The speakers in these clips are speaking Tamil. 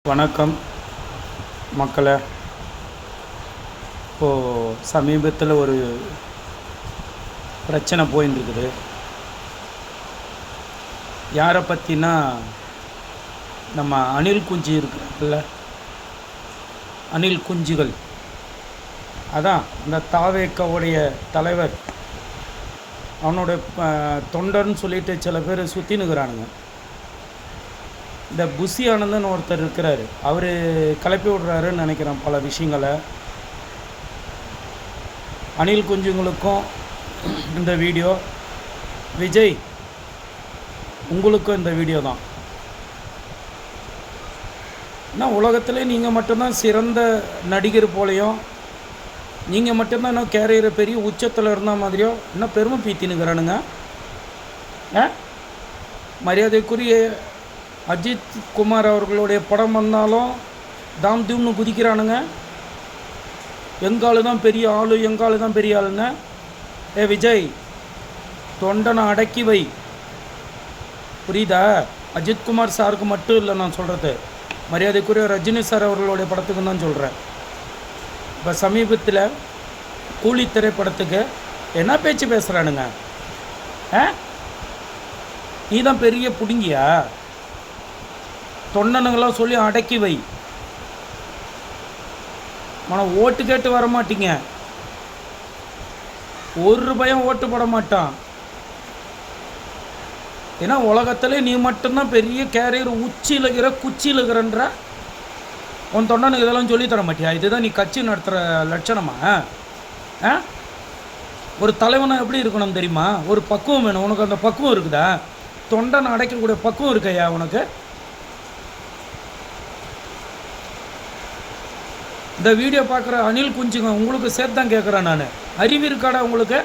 வணக்கம் மக்களே. இப்போது சமீபத்தில் ஒரு பிரச்சனை போயின்னு இருக்குது. யாரை பற்றினா, நம்ம அணில் குஞ்சு இருக்குல்ல, அணில் குஞ்சுகள். அதான் அந்த தாவேக்காவுடைய தலைவர், அவனோட தொண்டர்னு சொல்லிட்டு சில பேர் சுற்றினுக்கிறானுங்க. இந்த புஷி ஆனந்தன் ஒருத்தர் இருக்கிறார், அவர் கிளப்பி விடுறாருன்னு நினைக்கிறேன் பல விஷயங்களை. அணில் குஞ்சுங்களுக்கும் இந்த வீடியோ, விஜய் உங்களுக்கும் இந்த வீடியோ தான். ஆனால் உலகத்திலே நீங்கள் மட்டும்தான் சிறந்த நடிகர் போலையும், நீங்கள் மட்டும்தான் இன்னும் கேரியர் பெரிய உச்சத்தில் இருந்த மாதிரியோ இன்னும் பெருமை பீத்தினுக்கிறானுங்க. மரியாதைக்குரிய அஜித் குமார் அவர்களுடைய படம் வந்தாலும் தாம் தூம்னு குதிக்கிறானுங்க. எங்காலு தான் பெரிய ஆளு, எங்காலு தான் பெரிய ஆளுங்க. விஜய், தொண்டனை அடக்கி வை, புரியுதா? அஜித்குமார் சாருக்கு மட்டும் இல்லை நான் சொல்கிறது, மரியாதைக்குரிய ரஜினி சார் அவர்களுடைய படத்துக்கு தான் சொல்கிறேன். இப்போ சமீபத்தில் கூலி திரைப்படத்துக்கு என்ன பேச்சு பேசுகிறானுங்க? நீ தான் பெரிய புடுங்கியா? தொண்டனுங்களாம் சொல்லி அடக்கி வை. ஆனால் ஓட்டு கேட்டு வர மாட்டீங்க, ஒரு பயம் ஓட்டு போட மாட்டான். ஏன்னா உலகத்திலே நீ மட்டும்தான் பெரிய கேரியர் உச்சியில் இருக்கிற, குச்சியில் இருக்கிறன்ற. உன் தொண்டனுக்கு இதெல்லாம் சொல்லித்தர மாட்டியா? இதுதான் நீ கட்சி நடத்துகிற லட்சணமா? ஒரு தலைவனை எப்படி இருக்கணும் தெரியுமா? ஒரு பக்குவம் வேணும். உனக்கு அந்த பக்குவம் இருக்குதா? தொண்டனை அடைக்கக்கூடிய பக்குவம் இருக்கையா உனக்கு? இந்த வீடியோ பார்க்குற அணில் குஞ்சுங்க உங்களுக்கு சேர்த்து தான் கேட்குறேன் நான். அறிவு இருக்காடா உங்களுக்கு?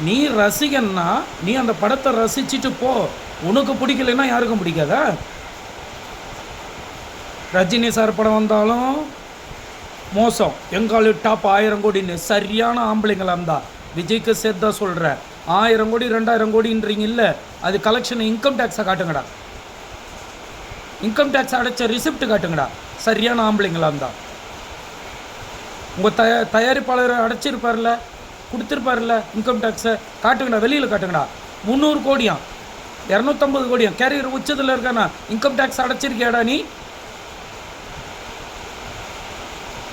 நீ ரசிகன்னா நீ அந்த படத்தை ரசிச்சுட்டு போ. உனக்கு பிடிக்கலைன்னா யாருக்கும் பிடிக்காதா? ரஜினி சார் படம் வந்தாலும் மோசம், எங்காலு டாப் 1000 கோடின்னு சரியான ஆம்பளைங்களா இருந்தா. விஜய்க்கு சேர்த்து தான் சொல்கிறேன். 1000 கோடி 2000 கோடின்றீங்க இல்லை, அது கலெக்ஷன் இன்கம் டேக்ஸை காட்டுங்கடா. இன்கம் டேக்ஸ் அடைச்ச ரிசிப்ட் காட்டுங்கடா. சரியான ஆம்பளைங்களா இருந்தா. உங்கள் தயாரிப்பாளர் அடைச்சிருப்பார்ல, கொடுத்துருப்பார்ல இன்கம் டேக்ஸை காட்டுங்கடா, வெளியில் காட்டுங்கடா. 300 கோடியாம், 250 கோடியாம், கேரியர் உச்சத்தில் இருக்கானா? இன்கம் டேக்ஸ் அடைச்சிருக்கியாடா நீ?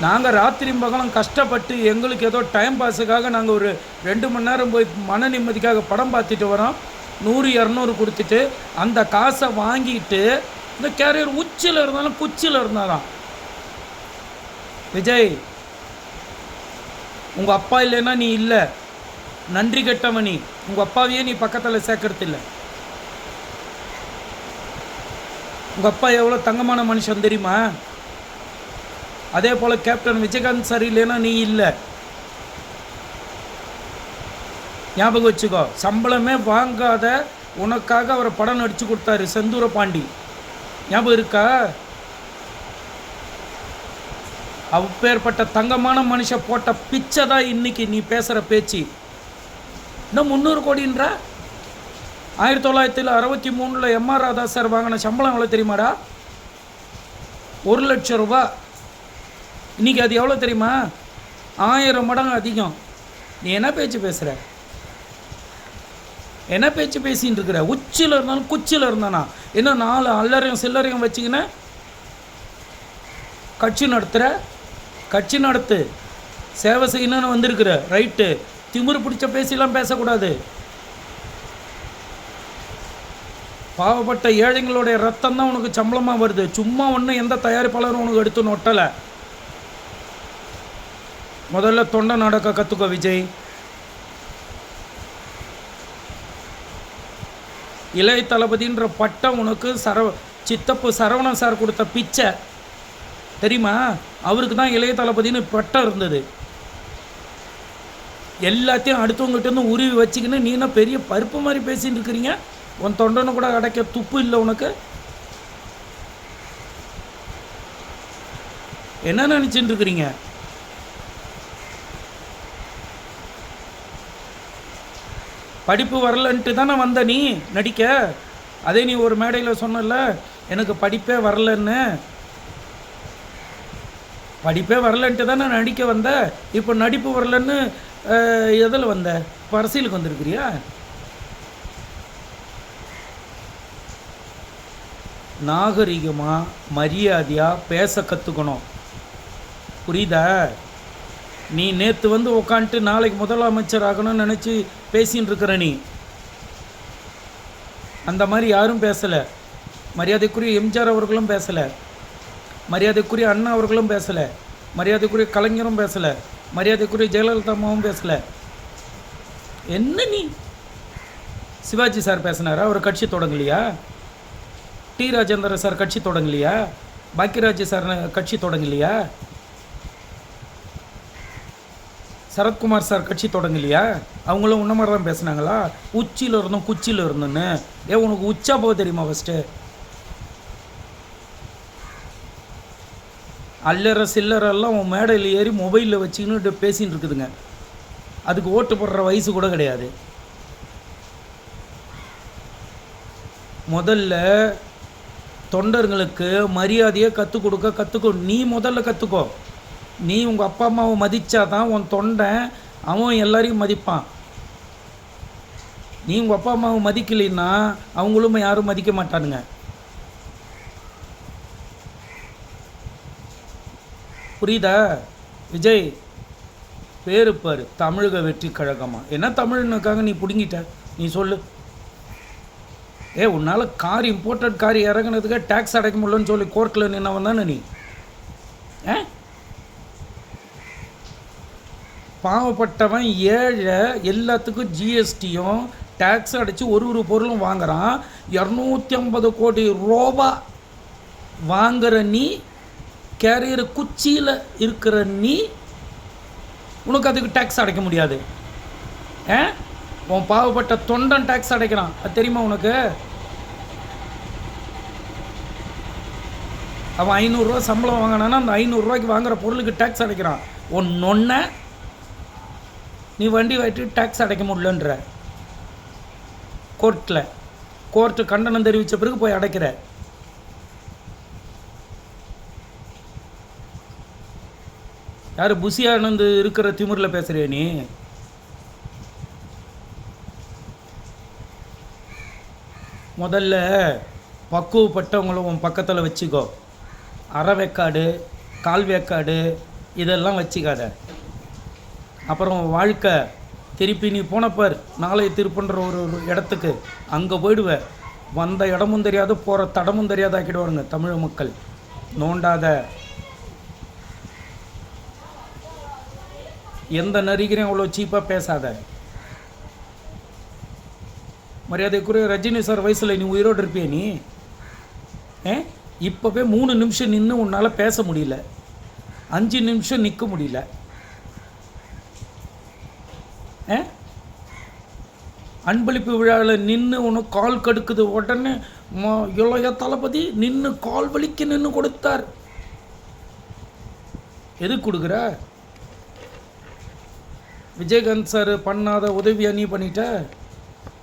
நாங்கள் ராத்திரி பகலும் கஷ்டப்பட்டு எங்களுக்கு ஏதோ டைம் பாஸுக்காக நாங்கள் ஒரு 2 மணி நேரம் போய் மன நிம்மதிக்காக படம் பார்த்துட்டு வரோம். 100 200 கொடுத்துட்டு அந்த காசை வாங்கிட்டு இந்த கேரியர் உச்சியில் இருந்தாலும் குச்சியில் இருந்தாலும். விஜய், உங்கள் அப்பா இல்லைன்னா நீ இல்லை, நன்றி கெட்டவன் நீ. உங்கள் அப்பாவையே நீ பக்கத்தில் சேர்க்கறது இல்லை. உங்கள் அப்பா எவ்வளோ தங்கமான மனுஷன் தெரியுமா? அதே போல் கேப்டன் விஜயகாந்த் சார் இல்லைன்னா நீ இல்லை. ஞாபகம் வச்சுக்கோ. சம்பளமே வாங்காத உனக்காக அவரை படம் நடித்து கொடுத்தாரு செந்தூர பாண்டி, ஞாபகம் இருக்கா? அப்பேற்பட்ட தங்கமான மனுஷன் போட்ட பிச்சை தான் இன்னைக்கு நீ பேசுகிற பேச்சு. இன்னும் 300 கோடின்ற 1963 எம்ஆர் ராதா சார் வாங்கின சம்பளம் எவ்வளோ தெரியுமாடா? 1 லட்சம் ரூபா. இன்னைக்கு அது எவ்வளோ தெரியுமா? 1000 மடங்கு அதிகம். நீ என்ன பேச்சு பேசுகிற? என்ன பேச்சு பேசின்னு இருக்கிற? உச்சியில் இருந்தாலும் குச்சியில் இருந்தானா? இன்னும் 4 அல்லறையும் சில்லறையும் வச்சுக்கின்னு கட்சி நடத்துகிற. கட்சி நடத்து, சேவை செய்யணும்னு வந்திருக்கிற, ரைட்டு. திமிரு பிடிச்ச பேசிலாம் பேசக்கூடாது. பாவப்பட்ட ஏழைங்களுடைய ரத்தம் தான் உனக்கு சம்பளமாக வருது. சும்மா ஒன்றும் எந்த தயாரிப்பாளரும் உனக்கு எடுத்து நொட்டலை. முதல்ல தொண்டை நடக்க கற்றுக்கோ விஜய். இளைய தளபதின்ற பட்டம் உனக்கு சித்தப்பு சரவணன் சார் கொடுத்த பிச்சை தெரியுமா? அவருக்கு தான் இளைய தளபதினு பட்டம் இருந்தது. எல்லாத்தையும் அடுத்தவங்ககிட்ட உருவி வச்சுக்கின்னு நீனா பெரிய பருப்பு மாதிரி பேசின்னு இருக்கிறீங்க. உன் தொண்டனை கூட அடைக்க துப்பு இல்லை உனக்கு. என்ன நினச்சிட்டு இருக்கிறீங்க? படிப்பு வரலன்ட்டு தானே வந்த நீ நடிக்க. அதே நீ ஒரு மேடையில் சொன்னல, எனக்கு படிப்பே வரலன்ட்டு தான் நான் நடிக்க வந்தேன். இப்போ நடிப்பு வரலன்னு எதில் வந்த? இப்போ அரசியலுக்கு வந்திருக்கிறியா? நாகரிகமாக மரியாதையாக பேச கற்றுக்கணும். புரியுதா? நீ நேற்று வந்து உக்காந்துட்டு நாளைக்கு முதலமைச்சர் ஆகணும்னு நினச்சி பேசின்னு இருக்கிற நீ. அந்த மாதிரி யாரும் பேசலை. மரியாதைக்குரிய எம்ஜிஆர் அவர்களும் பேசலை, மரியாதைக்குரிய அண்ணா அவர்களும் பேசலை, மரியாதைக்குரிய கலைஞரும் பேசலை, மரியாதைக்குரிய ஜெயலலிதா அம்மாவும் பேசலை. என்ன நீ? சிவாஜி சார் பேசினாரா? அவர் கட்சி தொடங்கலையா? டி ராஜேந்திர சார் கட்சி தொடங்கலையா? பாக்கியராஜ் சார் கட்சி தொடங்கலையா? சரத்குமார் சார் கட்சி தொடங்கலையா? அவங்களும் உன்ன மாதிரி தான் பேசுனாங்களா? உச்சியில் இருந்தோம் குச்சியில் இருந்தோன்னு. உனக்கு உச்சா போக தெரியுமா? ஃபஸ்ட்டு அல்லற சில்லரெல்லாம் உன் மேடையில் ஏறி மொபைலில் வச்சுக்கின்னு பேசின்னு இருக்குதுங்க. அதுக்கு ஓட்டு போடுற வயசு கூட கிடையாது. முதல்ல தொண்டர்களுக்கு மரியாதையை கற்றுக்கோ. நீ முதல்ல கற்றுக்கோ. நீ உங்கள் அப்பா அம்மாவை மதித்தாதான் உன் தொண்டன் அவன் எல்லாரையும் மதிப்பான். நீ உங்கள் அப்பா அம்மாவை மதிக்கலைன்னா அவங்களும் யாரும் மதிக்க மாட்டானுங்க. புரியுதா? விஜய் பேரு பாரு, தமிழக வெற்றி கழகமா. என்ன தமிழ்னுக்காக நீ பிடுங்கிட்ட? நீ சொல்லு. உன்னால் கார் இம்போர்ட்டட் கார் இறங்குனதுக்கு டேக்ஸ் அடைக்க முடியலன்னு சொல்லி கோர்ட்டில் நின்னவன் தானே நீ. பாவப்பட்டவன் ஏழை எல்லாத்துக்கும் ஜிஎஸ்டியும் டேக்ஸ் அடித்து ஒரு பொருளும் வாங்குறான். 250 கோடி ரூபா வாங்குற நீ, கேரியர் குச்சியில் இருக்கிற நீ, உனக்கு அதுக்கு டேக்ஸ் அடைக்க முடியாது. உன் பாவப்பட்ட தொண்டன் டேக்ஸ் அடைக்கிறான். அது தெரியுமா உனக்கு? அவன் 500 ரூபா சம்பளம் வாங்கினான்னா அந்த 500 ரூபாய்க்கு வாங்குற பொருளுக்கு டேக்ஸ் அடைக்கிறான். ஒன்னொன்ன நீ வண்டி வாங்கிட்டு டேக்ஸ் அடைக்க முடியலன்ற கோர்ட்டு கண்டனம் தெரிவித்த பிறகு போய் அடைக்கிற. யார்? புசியானந்து இருக்கிற திமிரில் பேசுறிய நீ? முதல்ல பக்குவப்பட்டவங்களும் உன் பக்கத்தில் வச்சுக்கோ. அரைவேக்காடு கால்வேக்காடு இதெல்லாம் வச்சுக்காத. அப்புறம் வாழ்க்கை திருப்பி நீ போனப்பார் நாளைய திருப்புன்ற ஒரு இடத்துக்கு அங்கே போயிடுவ. வந்த இடமும் தெரியாது, போகிற தடமும் தெரியாது ஆக்கிடுவாருங்க தமிழ் மக்கள். நோண்டாத. எந்த நடிகரையும் அவ்வளோ சீப்பாக பேசாத. மரியாதைக்குரிய ரஜினி சார் வயசில் நீ உயிரோடு இருப்பிய நீ? இப்போவே 3 நிமிஷம் நின்று உன்னால் பேச முடியல, 5 நிமிஷம் நிற்க முடியல. அன்பளிப்பு விழாவில் நின்று உனக்கு கால் கடுக்குது. உடனே இளைய தளபதி நின்று கால் வலிக்கு நின்று கொடுத்தார். எதுக்கு கொடுக்குற? விஜயகாந்த் சார் பண்ணாத உதவியாக நீ பண்ணிட்ட?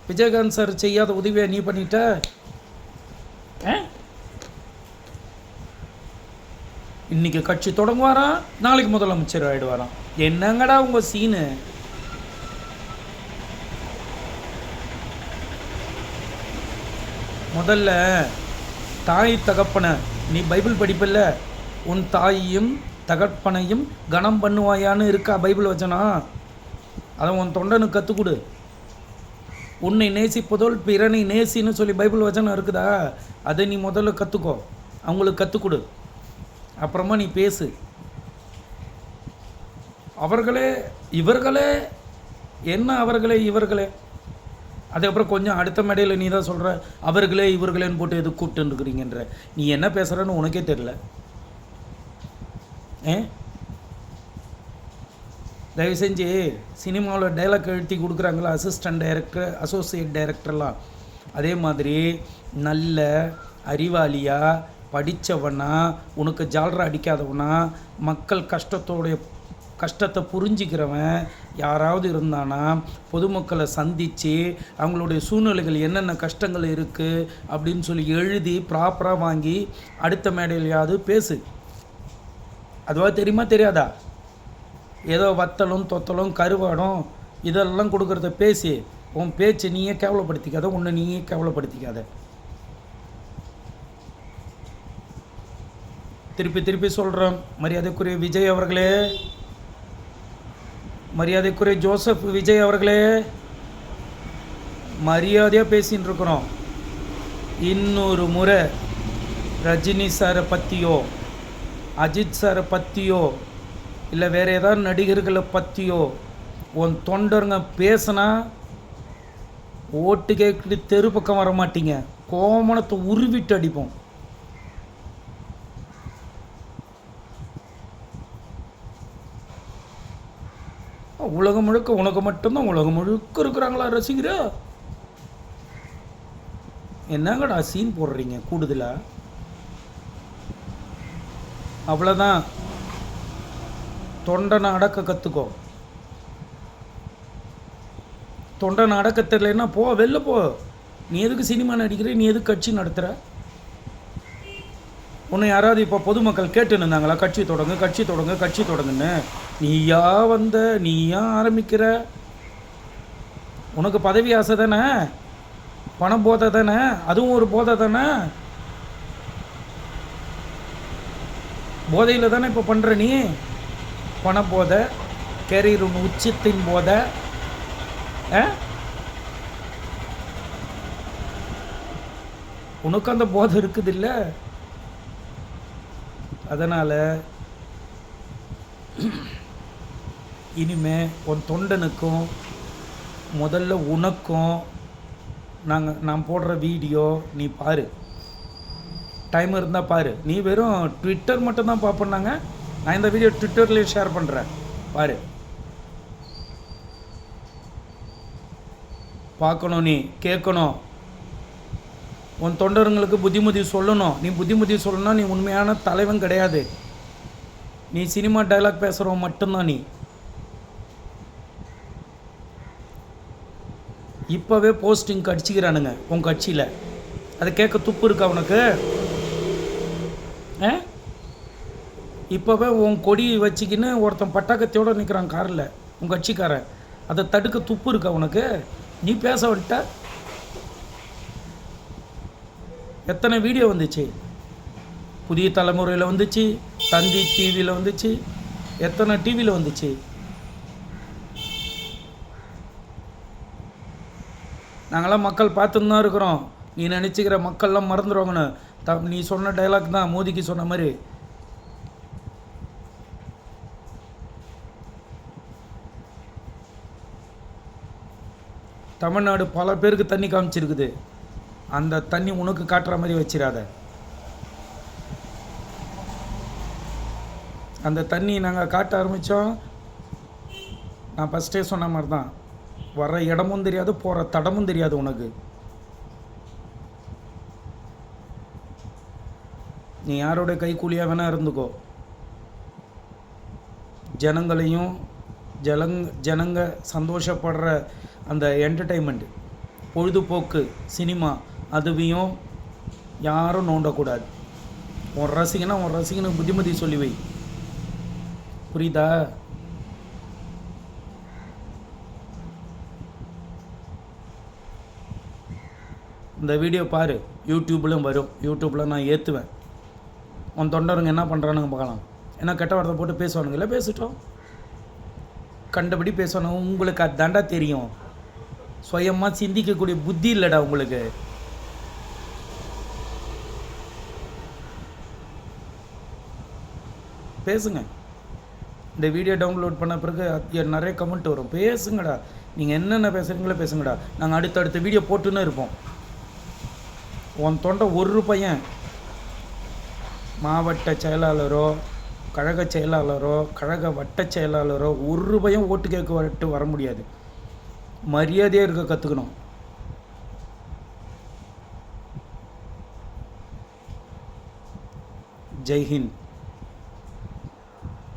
விஜயகாந்த் சார் செய்யாத உதவியாக நீ பண்ணிட்ட? இன்னைக்கு கட்சி தொடங்குவாராம், நாளைக்கு முதலமைச்சர் ஆகிடுவாராம். என்னங்கடா உங்கள் சீனு? முதல்ல தாய் தகப்பனை நீ பைபிள் படிப்பில்ல, உன் தாயையும் தகப்பனையும் கனம் பண்ணுவாயான்னு இருக்கா பைபிள் வச்சனா? அதை உன் தொண்டனுக்கு கற்றுக்கொடு. உன்னை நேசிப்பதோல் பிறனை நேசின்னு சொல்லி பைபிள் வச்சனம் இருக்குதா? அதை நீ முதல்ல கற்றுக்கோ, அவங்களுக்கு கற்றுக்கொடு. அப்புறமா நீ பேசு. அவர்களே இவர்களே என்ன? அவர்களே இவர்களே. அதுக்கப்புறம் கொஞ்சம் அடுத்த மேடையில் நீ தான் சொல்கிற அவர்களே இவர்களேன்னு போட்டு எது கூப்பிட்டுருக்குறீங்கன்ற. நீ என்ன பேசுகிறன்னு உனக்கே தெரில. தயவு செஞ்சு சினிமாவில் டைலாக் எழுதி கொடுக்குறாங்களா அசிஸ்டன்ட் டைரக்டர், அசோசியேட் டைரக்டர்லாம், அதே மாதிரி நல்ல அறிவாளியாக படித்தவனா, உனக்கு ஜால்ரா அடிக்காதவனா, மக்கள் கஷ்டத்தோடைய கஷ்டத்தை புரிஞ்சிக்கிறவன் யாராவது இருந்தானா பொதுமக்களை சந்தித்து அவங்களுடைய சூழ்நிலைகள் என்னென்ன கஷ்டங்கள் இருக்குது அப்படின்னு சொல்லி எழுதி ப்ராப்பராக வாங்கி அடுத்த மேடையிலையாவது பேசு. அதுவா தெரியுமா தெரியாதா? ஏதோ வத்தலும் தொத்தலும் கருவாடும் இதெல்லாம் கொடுக்குறத பேசி உன் பேச்சு நீயே கேவலப்படுத்திக்காத, உன்னை நீயே கேவலப்படுத்திக்காத. திருப்பி திருப்பி சொல்கிறோம், மரியாதைக்குரிய விஜய் அவர்களே, மரியாதைக்குரிய ஜோசப் விஜய் அவர்களே, மரியாதையாக பேசின்னு இருக்கிறோம். இன்னொரு முறை ரஜினி சாரை பற்றியோ அஜித் சாரை பற்றியோ இல்லை வேறு ஏதாவது நடிகர்களை பற்றியோ உன் தொண்டருங்க பேசினா ஓட்டு கேட்டு தெரு பக்கம் வர மாட்டீங்க, கோமணத்தை உருவிட்டு அடிப்போம். உலகம் முழுக்க உனக்கு மட்டும்தான் உலகம் முழுக்க இருக்கிறாங்களா ரசிகரா? என்னங்கடா சீன் போடுறீங்க கூடுதலா? அவ்வளோதான். தொண்டனை அடக்க கற்றுக்கோ. தொண்டனை அடக்க தெரியலன்னா போ, வெளில போ. நீ எதுக்கு சினிமா நடிக்கிற? நீ எதுக்கு கட்சி நடத்துகிற? உன்னை யாராவது இப்போ பொதுமக்கள் கேட்டுன்னு இருந்தாங்களா கட்சி தொடங்கு கட்சி தொடங்கு கட்சி தொடங்குன்னு? நீயா வந்த, நீயா ஆரம்பிக்கிற? உனக்கு பதவி ஆசை தானே, பண போதை தானே, அதுவும் ஒரு போதை தானே. போதையில் தானே இப்போ பண்ணுற நீ. பண போதை, கேரியர் உச்சத்தின் போதை. உனக்கு அந்த போதை இருக்குது இல்லை? அதனால் இனிமே உன் தொண்டனுக்கும் முதல்ல உனக்கும் நான் போடுற வீடியோ நீ பாரு, டைம் இருந்தால் பாரு. நீ வெறும் ட்விட்டர் மட்டும்தான் பார்ப்பேன்னாங்க, நான் இந்த வீடியோ ட்விட்டர்லேயே ஷேர் பண்ணுறேன், பாரு. பார்க்கணும், நீ கேட்கணும், உன் தொண்டருங்களுக்கு புத்திமதி சொல்லணும். நீ புத்திமதி சொல்லணும்னா நீ உண்மையான தலைவன் கிடையாது. நீ சினிமா டைலாக் பேசுகிறவன் மட்டும்தான் நீ. இப்போவே போஸ்டிங் அடிச்சுக்கிறானுங்க உன் கட்சியில். அதை கேட்க துப்பு இருக்கா உனக்கு? இப்போவே உன் கொடி வச்சுக்கின்னு ஒருத்தன் பட்டாக்கத்தையோடு நிற்கிறான் காரில், உன் கட்சிக்காரன். அதை தடுக்க துப்பு இருக்கா உனக்கு? நீ பேச விட்ட. எத்தனை வீடியோ வந்துச்சு, புதிய தலைமுறையில் வந்துச்சு, தந்தி டிவியில் வந்துச்சு, எத்தனை டிவியில் வந்துச்சு. நாங்களாம் மக்கள் பார்த்துன்னு தான் இருக்கிறோம். நீ நினச்சிக்கிற மக்கள்லாம் மறந்துடுவாங்கன்னு. நீ சொன்ன டைலாக் தான் மோதிக்கு சொன்ன மாதிரி. தமிழ்நாடு பல பேருக்கு தண்ணி காமிச்சிருக்குது. அந்த தண்ணி உனக்கு காட்டுற மாதிரி வச்சிடாத. அந்த தண்ணி நாங்கள் காட்ட ஆரம்பித்தோம், நான் ஃபஸ்ட்டே சொன்ன மாதிரி தான், வர்ற இடமும் தெரியாது, போகிற தடமும் தெரியாது உனக்கு. நீ யாரோடைய கைக்கூலியாக வேணால் இருந்துக்கோ. ஜனங்களையும் ஜனங்க சந்தோஷப்படுற அந்த என்டர்டெயின்மெண்ட், பொழுதுபோக்கு சினிமா, அதுவையும் யாரும் நோண்டக்கூடாது. உன் ரசிகனுக்கு புத்திமதி சொல்லி வை, புரியுதா? இந்த வீடியோ பாரு, யூடியூப்லையும் வரும். யூடியூப்பில் நான் ஏற்றுவேன். உன் தொண்டருங்க என்ன பண்ணுறானுங்க பார்க்கலாம். ஏன்னா கெட்ட வார்த்தை போட்டு பேசுவானுங்க இல்லை, பேசிட்டோம். கண்டபடி பேசணும். உங்களுக்கு அதாண்டா தெரியும். சுயமாக சிந்திக்கக்கூடிய புத்தி இல்லைடா உங்களுக்கு. பேசுங்க. இந்த வீடியோ டவுன்லோட் பண்ண பிறகு நிறைய கமெண்ட் வரும். பேசுங்கடா, நீங்கள் என்னென்ன பேசுகிறீங்களோ பேசுங்கடா. நாங்கள் அடுத்தடுத்த வீடியோ போட்டுன்னு இருப்போம். உன் தொண்டை ஒரு பையன் மாவட்ட செயலாளரோ கழக செயலாளரோ கழக வட்ட செயலாளரோ ஒரு பையன் ஓட்டு கேட்க வர முடியாது. மரியாதையாக இருக்க கற்றுக்கணும். ஜெய்ஹிந்த்.